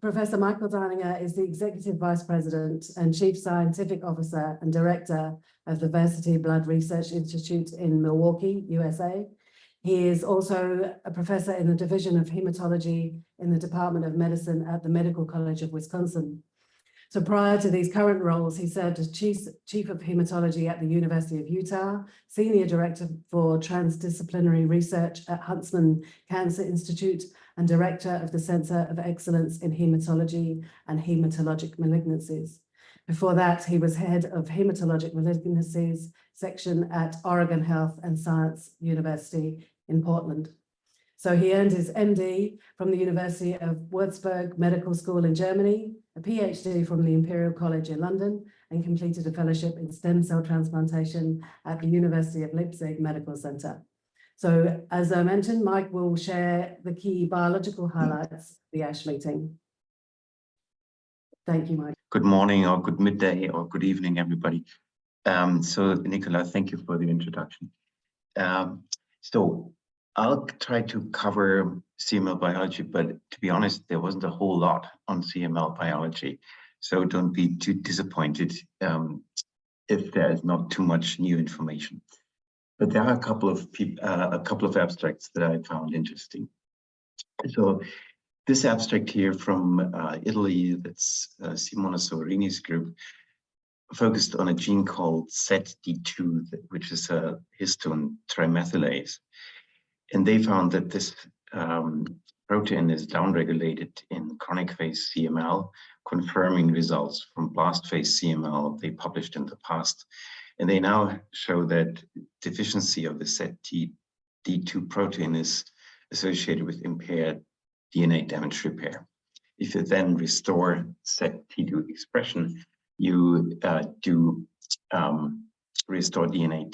Professor Michael Deininger is the Executive Vice President and Chief Scientific Officer and Director of the Versiti Blood Research Institute in Milwaukee, USA. He is also a professor in the Division of Hematology in the Department of Medicine at the Medical College of Wisconsin. So prior to these current roles, he served as Chief of Hematology at the University of Utah, Senior Director for Transdisciplinary Research at Huntsman Cancer Institute, and Director of the Center of Excellence in Hematology and Hematologic Malignancies. Before that, he was Head of Hematologic Malignancies section at Oregon Health and Science University in Portland. So he earned his MD from the University of Würzburg Medical School in Germany, a PhD from the Imperial College in London, and completed a fellowship in stem cell transplantation at the University of Leipzig Medical Center. So as I mentioned, Mike will share the key biological highlights of the ASH meeting. Thank you, Mike. Good morning or good midday or good evening, everybody. So Nicola, thank you for the introduction. So I'll try to cover CML biology, but to be honest, there wasn't a whole lot on CML biology. So don't be too disappointed if there is not too much new information. But there are a couple of abstracts that I found interesting. So this abstract here from Italy, that's Simona Soverini's group, focused on a gene called ZD2, which is a histone trimethylase. And they found that this protein is downregulated in chronic phase CML, confirming results from blast phase CML they published in the past. And they now show that deficiency of the ZD2 protein is associated with impaired DNA damage repair. If you then restore ZD2 expression, you do restore DNA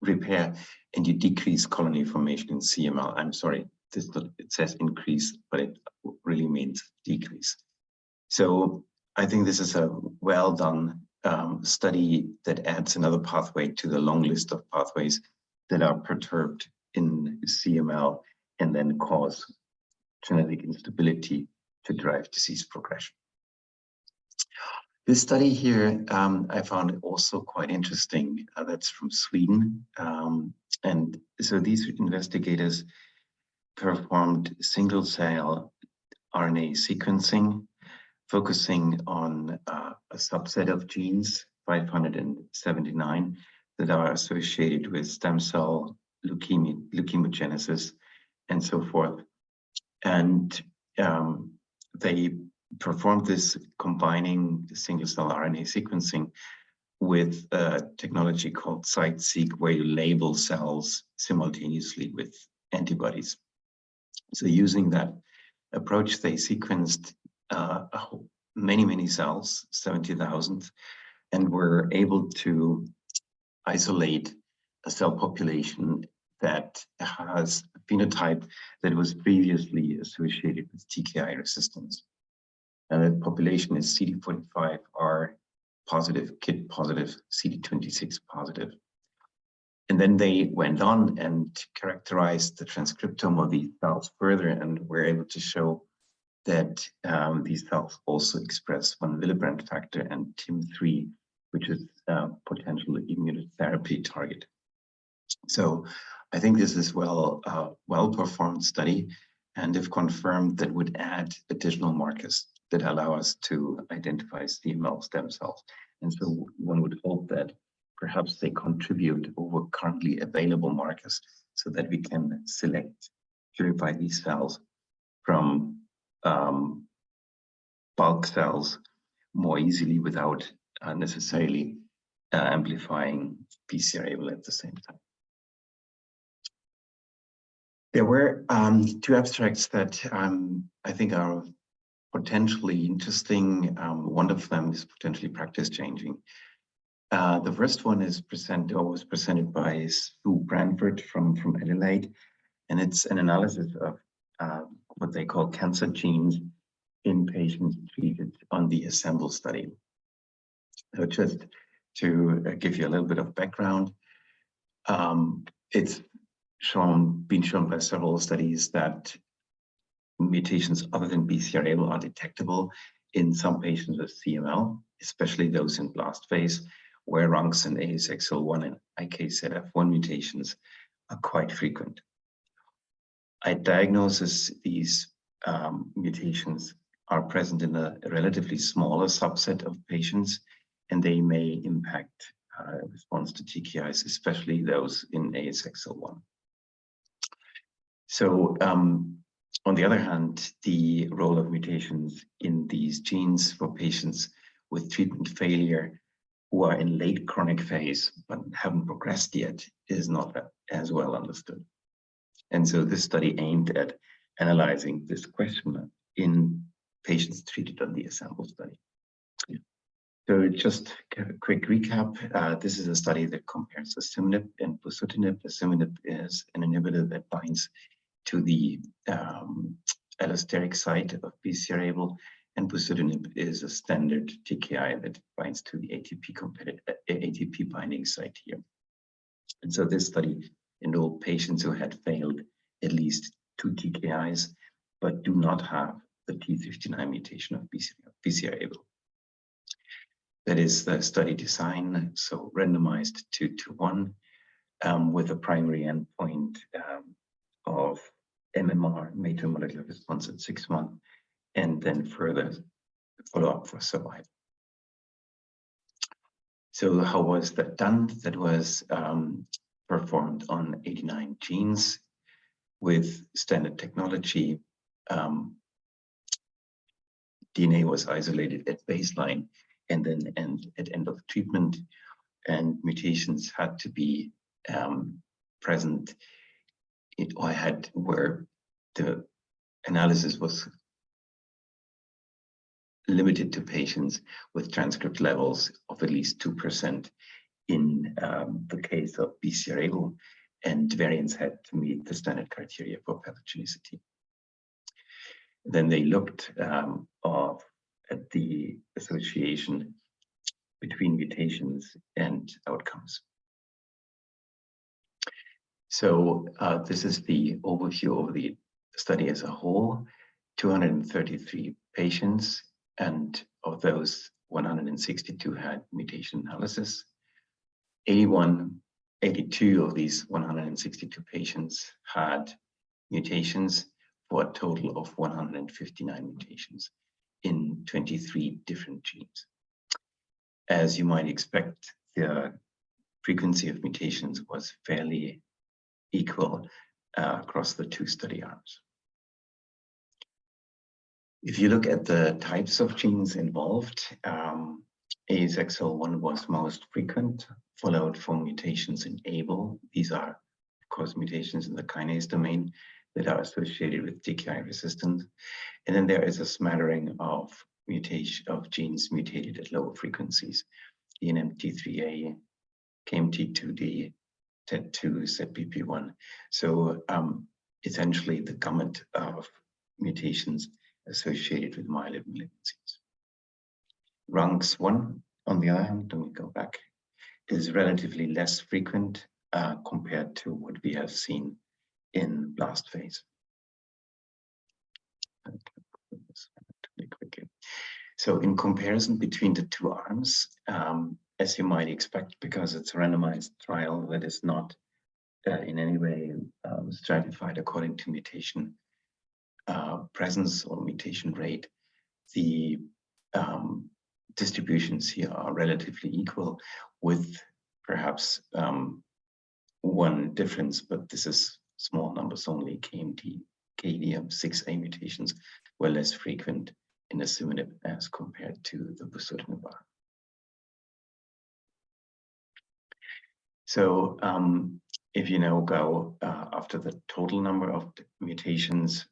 repair, and you decrease colony formation in CML. I'm sorry, it says increase, but it really means decrease. So I think this is a well done study that adds another pathway to the long list of pathways that are perturbed in CML and then cause genetic instability to drive disease progression. This study here, I found also quite interesting. That's from Sweden. And so these investigators performed single-cell RNA sequencing, focusing on a subset of genes, 579, that are associated with stem cell leukemogenesis and so forth. And they performed this combining the single-cell RNA sequencing with a technology called CytSeq, where you label cells simultaneously with antibodies. So using that approach, they sequenced many cells, 70,000, and were able to isolate a cell population that has a phenotype that was previously associated with TKI resistance. And that population is CD45R positive, KIT positive, CD26 positive. And then they went on and characterized the transcriptome of these cells further, and were able to show that these cells also express one Willebrand factor and TIM3, which is a potential immunotherapy target. So I think this is well-performed study, and if confirmed, that would add additional markers that allow us to identify CML stem cells. And so one would hope that perhaps they contribute over currently available markers so that we can purify these cells from bulk cells more easily without necessarily amplifying BCR-ABL at the same time. There were two abstracts that I think are potentially interesting. One of them is potentially practice-changing. The first one is was presented by Sue Branford from Adelaide, and it's an analysis of what they call cancer genes in patients treated on the Ascembl study. So just to give you a little bit of background, it's been shown by several studies that mutations other than BCR-ABL are detectable in some patients with CML, especially those in blast phase, where RUNX and ASXL1 and IKZF1 mutations are quite frequent. At diagnosis, these mutations are present in a relatively smaller subset of patients, and they may impact response to TKIs, especially those in ASXL1. So on the other hand, the role of mutations in these genes for patients with treatment failure who are in late chronic phase but haven't progressed yet is not as well understood. And so this study aimed at analyzing this question in patients treated on the Ascembl study. So just a quick recap. This is a study that compares asciminib and bosutinib. Asciminib is an inhibitor that binds to the allosteric site of BCR-ABL, and bosutinib is a standard TKI that binds to the ATP binding site here. And so this study enrolled patients who had failed at least 2 TKIs, but do not have the T59 mutation of BCR-ABL. That is the study design, so randomized 2-to-1 with a primary endpoint of MMR, major molecular response at 6 months, and then further follow-up for survival. So how was that done? That was performed on 89 genes with standard technology. DNA was isolated at baseline and then at end of treatment, and mutations had to be present where the analysis was limited to patients with transcript levels of at least 2% in the case of BCR-ABL, and variants had to meet the standard criteria for pathogenicity. Then they looked at the association between mutations and outcomes. So this is the overview of the study as a whole. 233 patients, and of those, 162 had mutation analysis. 82 of these 162 patients had mutations, for a total of 159 mutations in 23 different genes. As you might expect, the frequency of mutations was fairly equal across the 2 study arms. If you look at the types of genes involved, ASXL1 was most frequent, followed from mutations in ABL. These are, of course, mutations in the kinase domain that are associated with TKI resistance. And then there is a smattering of genes mutated at lower frequencies: ENMT3A, KMT2D, TET2, ZPP1. So essentially the gamut of mutations associated with myeloid malignancies. RUNX1, on the other hand, let me go back, is relatively less frequent compared to what we have seen in blast phase. So in comparison between the 2 arms, as you might expect, because it's a randomized trial that is not in any way stratified according to mutation presence or mutation rate, the distributions here are relatively equal, with perhaps one difference, but this is small numbers only. KDM6A mutations were less frequent in asciminib as compared to the bosutinib arm. So if you now go after the total number of mutations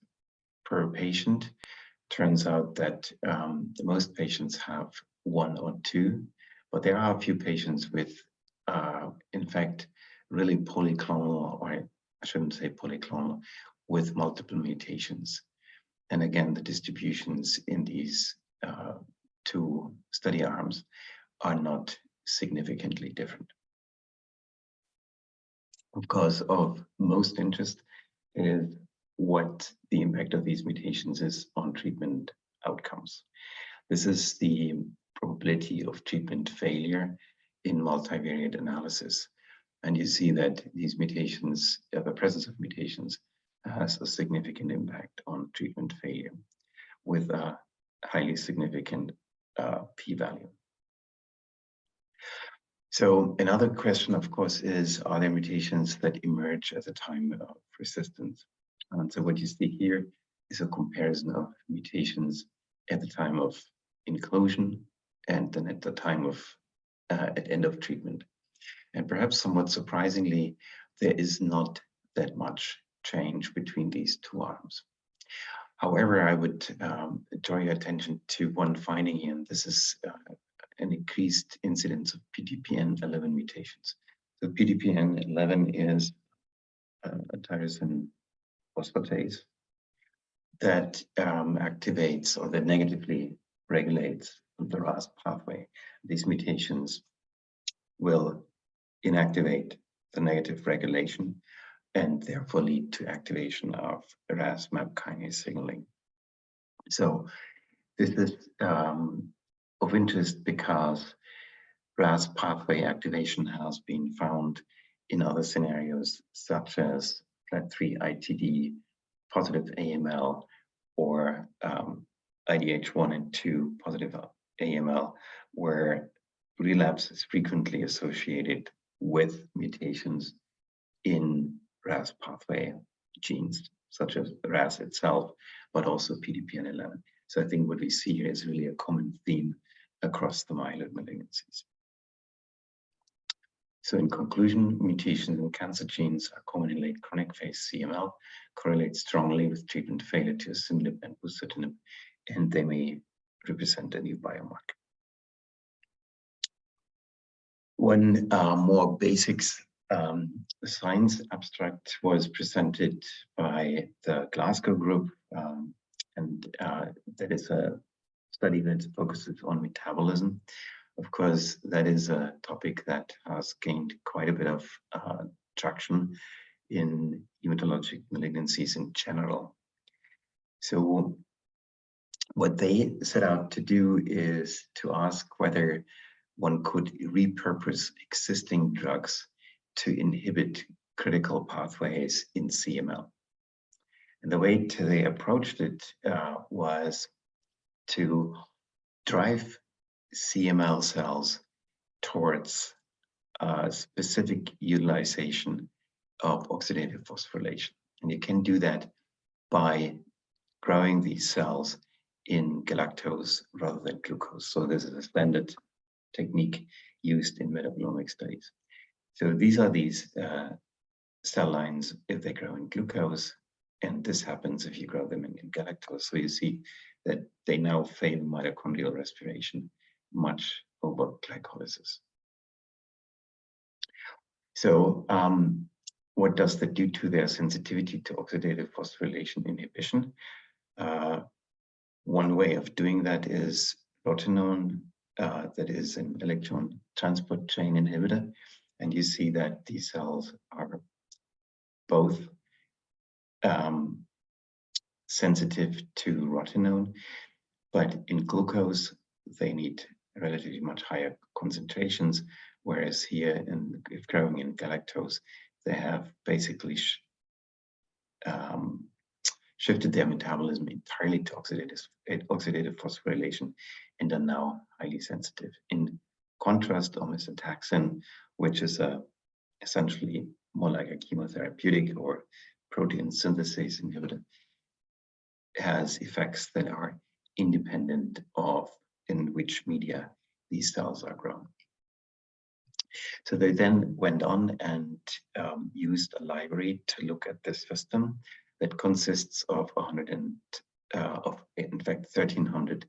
per patient, turns out that most patients have 1 or 2, but there are a few patients with, in fact, really polyclonal, or I shouldn't say polyclonal, with multiple mutations. And again, the distributions in these 2 study arms are not significantly different. Of course, of most interest is what the impact of these mutations is on treatment outcomes. This is the probability of treatment failure in multivariate analysis. And you see that these mutations, the presence of mutations, has a significant impact on treatment failure with a highly significant p-value. So another question, of course, is, are there mutations that emerge at the time of resistance? And so what you see here is a comparison of mutations at the time of inclusion and then at the time of at end of treatment. And perhaps somewhat surprisingly, there is not that much change between these two arms. However, I would draw your attention to one finding here, and this is an increased incidence of PTPN11 mutations. So PTPN11 is a tyrosine phosphatase that activates or that negatively regulates the RAS pathway. These mutations will inactivate the negative regulation and therefore lead to activation of RAS MAP kinase signaling. So this is of interest because RAS pathway activation has been found in other scenarios, such as FLT3 ITD, positive AML, or IDH1 and 2 positive AML, where relapse is frequently associated with mutations in RAS pathway genes, such as RAS itself, but also PTPN11. So I think what we see here is really a common theme across the myeloid malignancies. So in conclusion, mutations in cancer genes are common in late chronic phase CML, correlate strongly with treatment failure to asciminib and bosutinib, and they may represent a new biomarker. One more basics science abstract was presented by the Glasgow group, and that is a study that focuses on metabolism. Of course, that is a topic that has gained quite a bit of traction in hematologic malignancies in general. So what they set out to do is to ask whether one could repurpose existing drugs to inhibit critical pathways in CML. And the way they approached it was to drive CML cells towards a specific utilization of oxidative phosphorylation. And you can do that by growing these cells in galactose rather than glucose. So this is a standard technique used in metabolomic studies. So these are these cell lines if they grow in glucose, and this happens if you grow them in galactose. So you see that they now favor mitochondrial respiration much over glycolysis. So what does that do to their sensitivity to oxidative phosphorylation inhibition? One way of doing that is rotenone, that is an electron transport chain inhibitor. And you see that these cells are both sensitive to rotenone, but in glucose, they need relatively much higher concentrations, whereas here, if growing in galactose, they have basically shifted their metabolism entirely to oxidative phosphorylation and are now highly sensitive. In contrast, omecitaxin, which is essentially more like a chemotherapeutic or protein synthase inhibitor, has effects that are independent of in which media these cells are grown. So they then went on and used a library to look at this system that consists of 1,300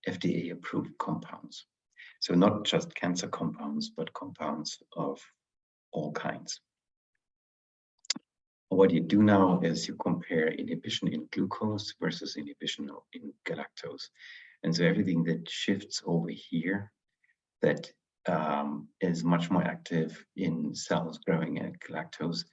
FDA-approved compounds. So not just cancer compounds, but compounds of all kinds. What you do now is you compare inhibition in glucose versus inhibition in galactose. And so everything that shifts over here that is much more active in cells growing at galactose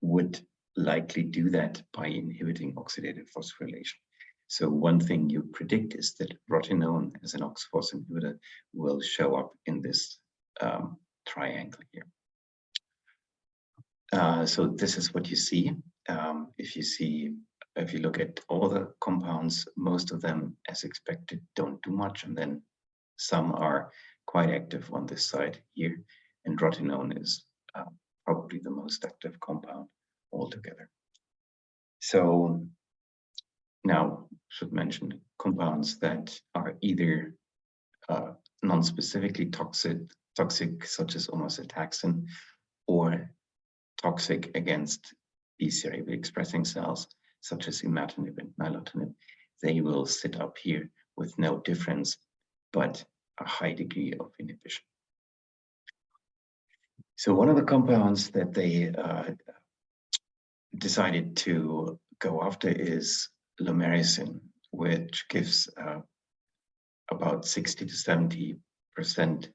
would likely do that by inhibiting oxidative phosphorylation. So one thing you predict is that rotenone as an OXPHOS inhibitor will show up in this triangle here. So this is what you see. If you look at all the compounds, most of them, as expected, don't do much, and then some are quite active on this side here, and rotenone is probably the most active compound altogether. So now, should mention compounds that are either non-specifically toxic, such as omocitaxin, or toxic against BCR-ABL expressing cells, such as imatinib and nilotinib. They will sit up here with no difference, but a high degree of inhibition. So one of the compounds that they decided to go after is Lomerizine, which gives about 60 to 70%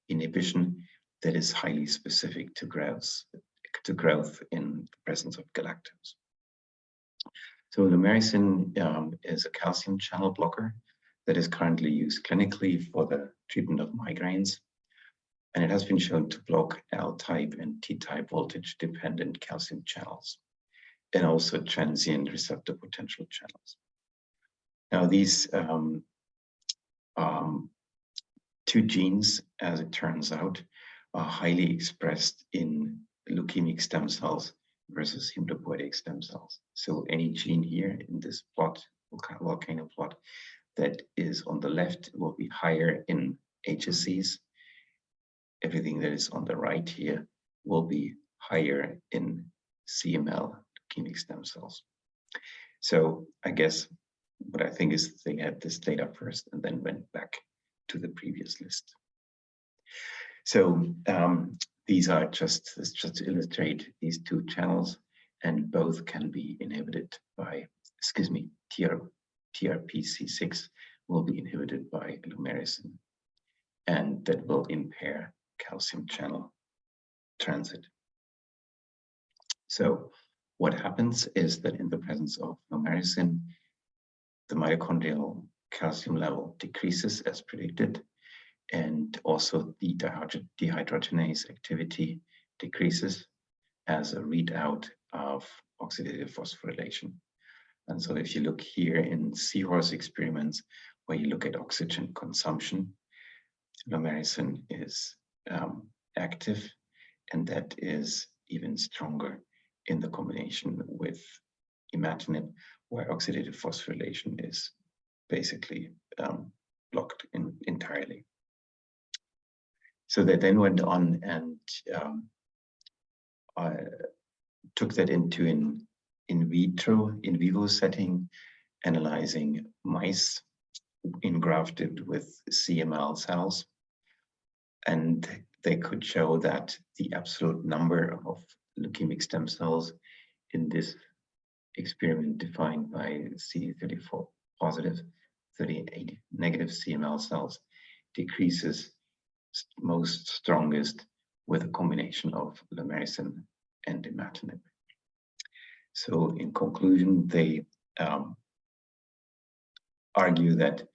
inhibition that is highly specific to growth in the presence of galactose. So Lomerizine is a calcium channel blocker that is currently used clinically for the treatment of migraines. And it has been shown to block L-type and T-type voltage-dependent calcium channels, and also transient receptor potential channels. Now, these two genes, as it turns out, are highly expressed in leukemic stem cells versus hematopoietic stem cells. So any gene here in this plot, volcano plot, that is on the left will be higher in HSCs. Everything that is on the right here will be higher in CML, leukemic stem cells. So I guess what I think is they had this data first and then went back to the previous list. So these are just to illustrate these two channels, and both can be inhibited by, TRPC6 will be inhibited by Lomerizine, and that will impair calcium channel transit. So what happens is that in the presence of Lomerizine, the mitochondrial calcium level decreases as predicted, and also the dehydrogenase activity decreases as a readout of oxidative phosphorylation. And so if you look here in seahorse experiments where you look at oxygen consumption, Lomerizine is active, and that is even stronger in the combination with imatinib, where oxidative phosphorylation is basically blocked entirely. So they then went on and took that into an in vivo setting, analyzing mice engrafted with CML cells. And they could show that the absolute number of leukemic stem cells in this experiment defined by CD34 positive, 38 negative CML cells decreases most strongest with a combination of Lomerizine and imatinib. So in conclusion, they argue that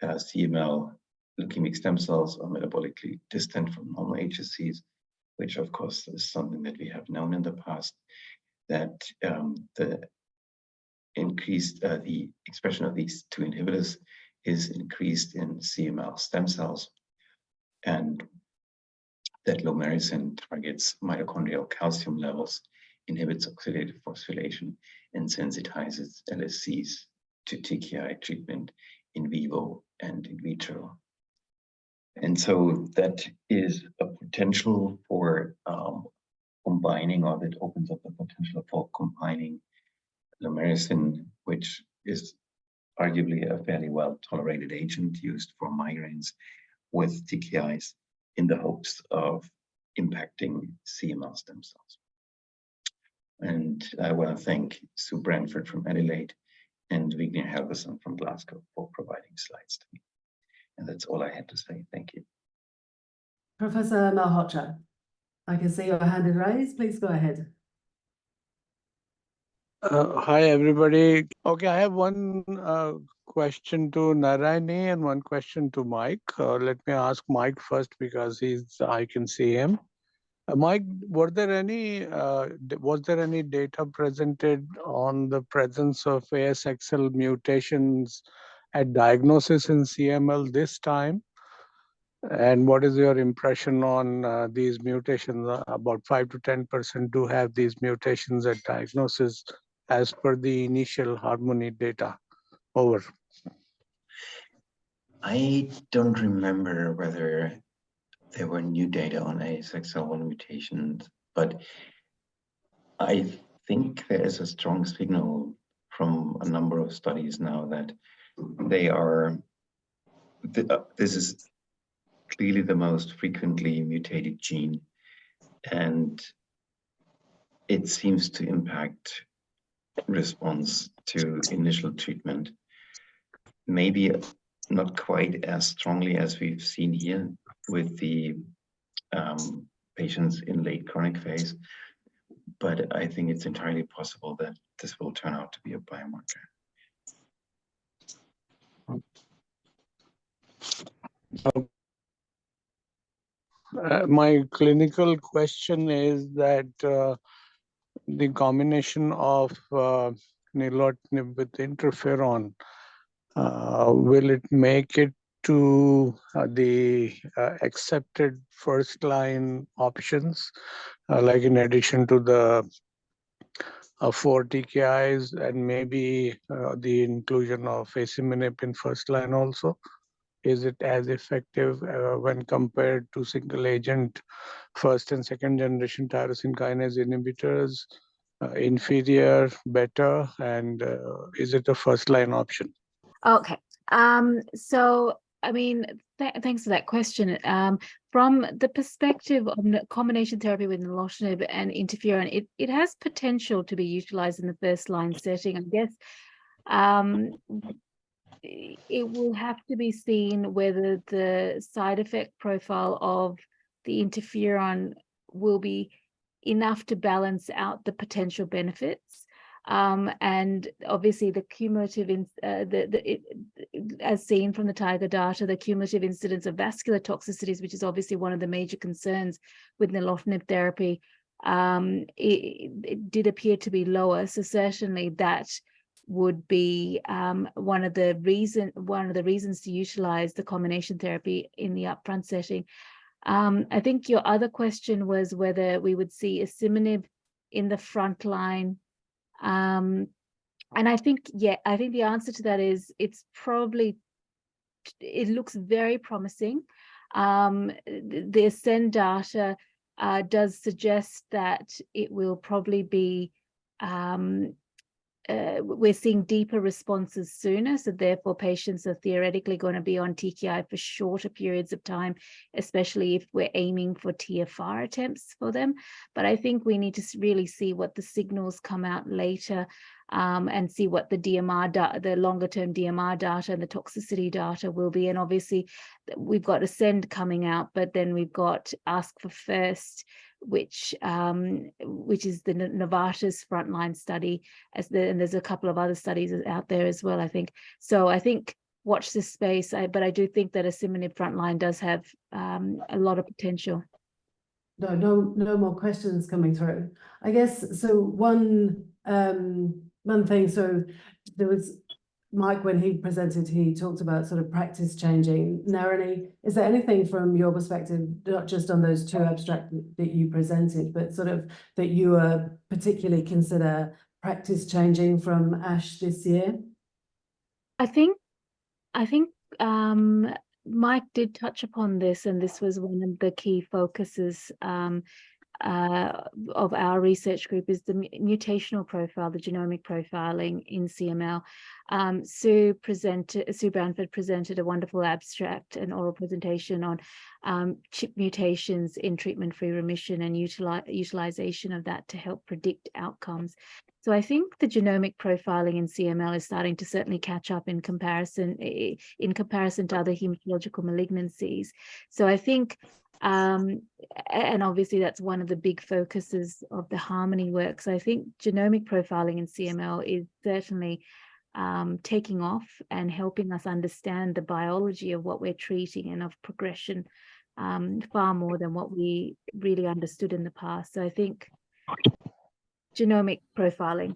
CML leukemic stem cells are metabolically distant from normal HSCs, which of course is something that we have known in the past, that the expression of these two inhibitors is increased in CML stem cells, and that Lomerizine targets mitochondrial calcium levels, inhibits oxidative phosphorylation, and sensitizes LSCs to TKI treatment in vivo and in vitro. And so that is a potential for combining, or that opens up the potential for combining Lomerizine, which is arguably a fairly well-tolerated agent used for migraines, with TKIs in the hopes of impacting CML stem cells. And I want to thank Sue Branford from Adelaide and Vigner Helgeson from Glasgow for providing slides to me. And that's all I had to say. Thank you. Professor Malhotra, I can see your hand is raised. Please go ahead. Hi, everybody. Okay, I have one question to Narayani and one question to Mike. Let me ask Mike first because I can see him. Mike, was there any data presented on the presence of ASXL mutations at diagnosis in CML this time? And what is your impression on these mutations? About 5 to 10% do have these mutations at diagnosis as per the initial Harmony data. Over. I don't remember whether there were new data on ASXL1 mutations, but I think there is a strong signal from a number of studies now that they are, this is clearly the most frequently mutated gene, and it seems to impact response to initial treatment. Maybe not quite as strongly as we've seen here with the patients in late chronic phase, but I think it's entirely possible that this will turn out to be a biomarker. My clinical question is that the combination of nilotinib with interferon, will it make it to the accepted first-line options, like in addition to the 4 TKIs and maybe the inclusion of asciminib in first line also? Is it as effective when compared to single agent first and second generation tyrosine kinase inhibitors? Inferior, better, and is it a first line option? Okay. So, I mean, thanks for that question. From the perspective of combination therapy with nilotinib and interferon, it has potential to be utilized in the first line setting. I guess it will have to be seen whether the side effect profile of the interferon will be enough to balance out the potential benefits. And obviously the cumulative, as seen from the Tiger data, the cumulative incidence of vascular toxicities, which is obviously one of the major concerns with nilotinib therapy, it did appear to be lower. So certainly that would be one of the reasons to utilize the combination therapy in the upfront setting. I think your other question was whether we would see asciminib in the front line. And I think the answer to that is it looks very promising. The Ascend data does suggest that it will probably be we're seeing deeper responses sooner, so therefore patients are theoretically going to be on TKI for shorter periods of time, especially if we're aiming for TFR attempts for them. But I think we need to really see what the signals come out later, and see what the DMR the longer term DMR data and the toxicity data will be. And obviously we've got Ascend coming out, but then we've got Ask for First, which is the Novartis frontline study, and there's a couple of other studies out there as well, I think. So I think watch this space, but I do think that asciminib frontline does have a lot of potential. No more questions coming through. I guess so. One thing. So there was Mike, when he presented, he talked about sort of practice changing. Narani, is there anything from your perspective, not just on those two abstracts that you presented, but sort of that you particularly consider practice changing from ASH this year? I think Mike did touch upon this, and this was one of the key focuses of our research group, is the mutational profile, the genomic profiling in CML. Sue Branford presented a wonderful abstract and oral presentation on CHIP mutations in treatment-free remission and utilization of that to help predict outcomes. So I think the genomic profiling in CML is starting to certainly catch up in comparison to other hematological malignancies. So I think And obviously that's one of the big focuses of the Harmony work. So I think genomic profiling in CML is certainly taking off and helping us understand the biology of what we're treating and of progression far more than what we really understood in the past. So I think genomic profiling.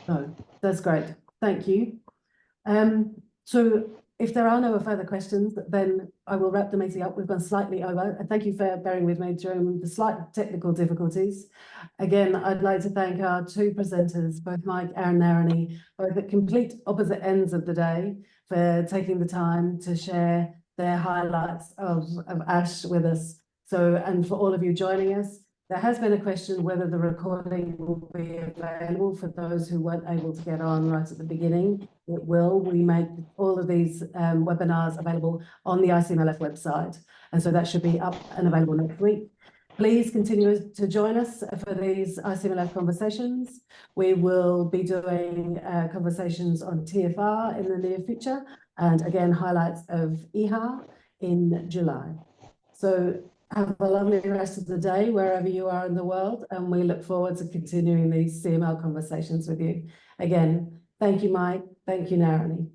Oh, that's great. Thank you. So if there are no further questions, then I will wrap the meeting up. We've gone slightly over. And thank you for bearing with me during the slight technical difficulties. Again, I'd like to thank our two presenters, both Mike and Narani, both at complete opposite ends of the day, for taking the time to share their highlights of ASH with us. So, and for all of you joining us, there has been a question whether the recording will be available for those who weren't able to get on right at the beginning. It will. We make all of these webinars available on the ICMLF website. And so that should be up and available next week. Please continue to join us for these ICMLF conversations. We will be doing conversations on TFR in the near future, and again, highlights of EHA in July. So have a lovely rest of the day wherever you are in the world, and we look forward to continuing these CML conversations with you. Again, thank you, Mike. Thank you, Narani.